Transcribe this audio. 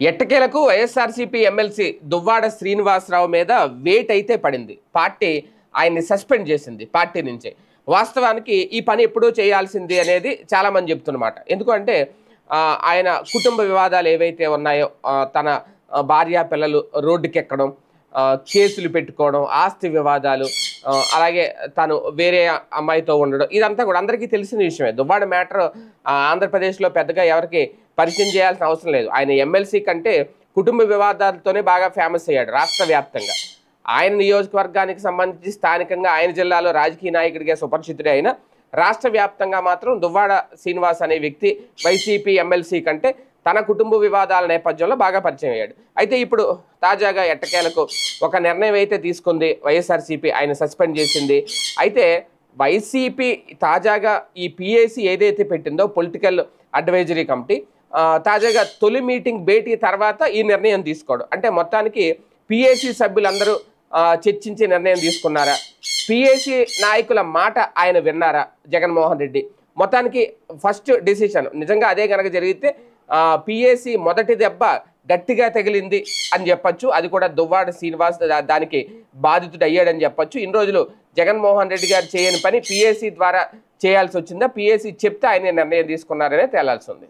ఎట్టకేలకు వైఎస్ఆర్సీపీ ఎమ్మెల్సీ దువ్వాడ శ్రీనివాసరావు మీద వేట్ అయితే పడింది. పార్టీ ఆయన్ని సస్పెండ్ చేసింది పార్టీ నుంచే. వాస్తవానికి ఈ పని ఎప్పుడూ చేయాల్సింది అనేది చాలామంది చెప్తున్నమాట. ఎందుకంటే ఆయన కుటుంబ వివాదాలు ఏవైతే ఉన్నాయో, తన భార్య పిల్లలు రోడ్డుకెక్కడం, కేసులు పెట్టుకోవడం, ఆస్తి వివాదాలు, అలాగే తను వేరే అమ్మాయితో ఉండడం, ఇదంతా కూడా అందరికీ తెలిసిన విషయమే. దువ్వాడ మ్యాటర్ ఆంధ్రప్రదేశ్లో పెద్దగా ఎవరికి పరిచయం చేయాల్సిన అవసరం లేదు. ఆయన ఎమ్మెల్సీ కంటే కుటుంబ వివాదాలతోనే బాగా ఫేమస్ అయ్యాడు రాష్ట్ర వ్యాప్తంగా. ఆయన నియోజకవర్గానికి సంబంధించి స్థానికంగా ఆయన జిల్లాలో రాజకీయ నాయకుడిగా సుపరిచితుడే అయినా రాష్ట్ర వ్యాప్తంగా మాత్రం దువ్వాడ శ్రీనివాస్ అనే వ్యక్తి వైసీపీ ఎమ్మెల్సీ కంటే తన కుటుంబ వివాదాల నేపథ్యంలో బాగా పరిచయం అయ్యాడు. అయితే ఇప్పుడు తాజాగా ఎట్టకేలకు ఒక నిర్ణయం అయితే తీసుకుంది వైఎస్ఆర్సీపీ, ఆయన సస్పెండ్ చేసింది. అయితే వైసీపీ తాజాగా ఈ పిఏసీ ఏదైతే పెట్టిందో పొలిటికల్ అడ్వైజరీ కమిటీ, తాజాగా తొలి మీటింగ్ భేటీ తర్వాత ఈ నిర్ణయం తీసుకోవడం. అంటే మొత్తానికి పిఏసీ సభ్యులందరూ చర్చించి నిర్ణయం తీసుకున్నారా, పిఏసీ నాయకుల మాట ఆయన విన్నారా జగన్మోహన్ రెడ్డి? మొత్తానికి ఫస్ట్ డిసిషన్ నిజంగా అదే కనుక జరిగితే పిఏసీ మొదటి దెబ్బ గట్టిగా తగిలింది అని చెప్పొచ్చు. అది కూడా దువ్వాడ శ్రీనివాస్ దానికి బాధితుడు అయ్యాడని చెప్పొచ్చు. ఇన్ని రోజులు జగన్మోహన్ రెడ్డి గారు చేయని పని పిఏసీ ద్వారా చేయాల్సి వచ్చిందా, పిఏసీ చెప్తే ఆయన నిర్ణయం తీసుకున్నారనే తేలాల్సి ఉంది.